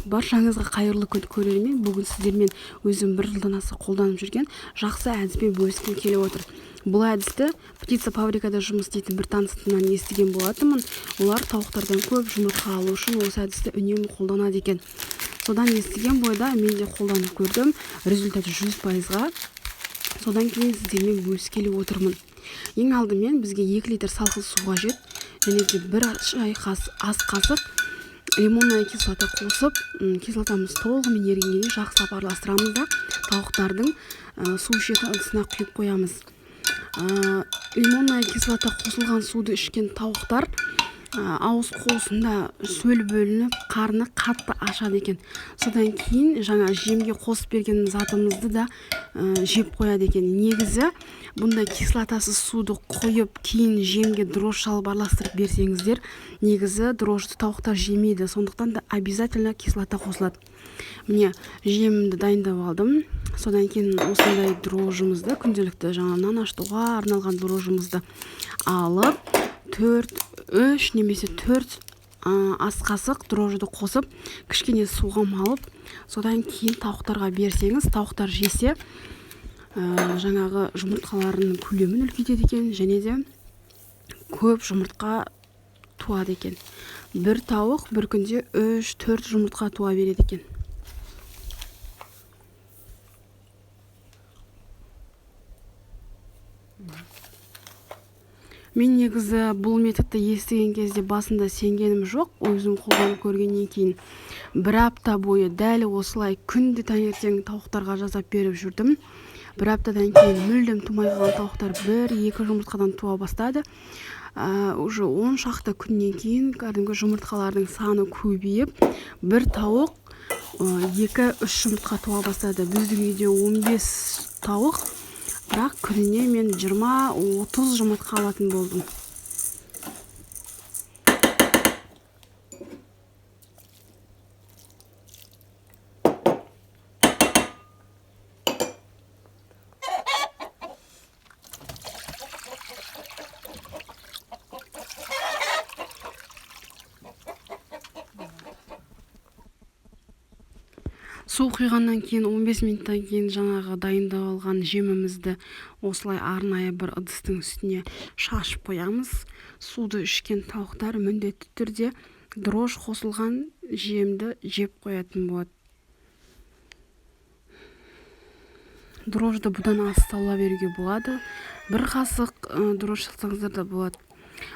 Баршаңызға қайырлы күн көрермен. Бүгін сіздермен өзім бір жылдан аса қолданып жүрген жақсы әдіспен бөліскім келіп отыр. Бұл әдісті птица фабрикада жұмыс істейтін бір танысымнан естіген болатынмын. Олар тауықтардан көп жұмыртқа алу үшін осы әдісті үнемі қолданады екен. Содан естіген бойда мен де қолданып көрдім. Результаты 100%-ға. Содан кейін сіздермен бөліскелі отырмын. Ең алдымен бізге 2 литр салқын су қажет, және де 1 шай ас қасық лимонная кислота қосып, кислотамыз толығымен ерігенде жақсылап араластырамыз да тауықтардың су ішетін ыдысына құйып қоямыз. Лимонная кислота қосылған суды ішкен тауықтар ауыз қуысында сөл бөлініп, қарны қатты ашады екен. Содан кейін жаңа жемге қосып берген затымызды да жеп қояды екен. Негізі бұндай кислотасыз суды қойып, кейін жемге дрожж салып араластырып берсеңіздер, негізі дрожжды тауықтар жемейді. Сондықтан да обязательно кислота қосылады. Міне, жемімді дайындап алдым. Содан кейін осындай дрожжымызды, күнделікті жаңа нан ашытуға арналған дрожжымызды алып, 3 немесе 4 ас қасық дрожжды қосып, кішкене суға малып, содан кейін тауықтарға берсеңіз, тауықтар жесе, жаңағы жұмыртқаларының көлемін үлкейтеді екен, және де көп жұмыртқа туады екен. Бір тауық бір күнде 3-4 жұмыртқа туа береді екен. Мен негізі бұл методты естіген кезде басында сенгенім жоқ, өзім қолданып көргеннен кейін 1 апта бойы дәл осылай күнде таңертең тауықтарға жасап беріп жүрдім. 1 аптадан кейін мүлдем тумай қалған тауықтар 1-2 жұмыртқадан туа бастады. Уже 10 шақты күннен кейін кәдімгі жұмыртқалардың саны көбейіп, бір тауық 2-3 жұмыртқа туа бастады. Біздің үйде 15 тауық, бірақ күніне мен 20-30 жұмыртқа алатын болдым. Су құйғаннан кейін 15 минуттан кейін жаңағы дайындап алған жемімізді осылай арнайы бір ыдыстың үстіне шашып қоямыз. Суды ішкен тауықтар міндетті түрде дрожж қосылған жемді жеп қоятын болады. Дрожжды бұдан астаула беруге болады. 1 қасық дрожж салсаңыздар да болады.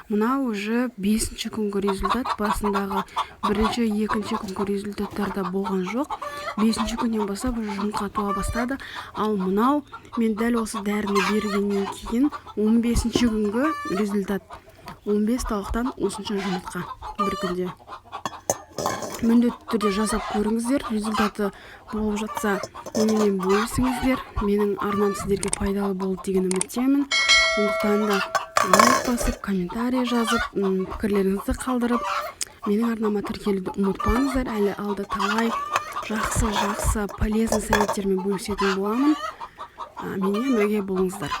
Мына уже 5-ші күнгі результат. Басындағы 1-2 күнгі результаттарда болған жоқ. 5-ші күннен бастап жұмыртқа туа бастады. Ал мынау мен дәл осы дәріні бергеннен кейін 15-ші күнгі результат. 15 тауықтан осынша жұмыртқа бір күнде. Міндетті түрде жасап көріңіздер. Результаты болып жатса, менімен бөлісіңіздер. Менің арнам сіздерге пайдалы болды деген үміттемін. Сондықтан да лайк басып, комментарий жазып, пікірлеріңізді қалдырып, менің арнама тіркелуді ұмытпаңыздар. Әлі алда талай жақсы полезный советтермен бөлісетін боламын. Менімен бірге болыңыздар.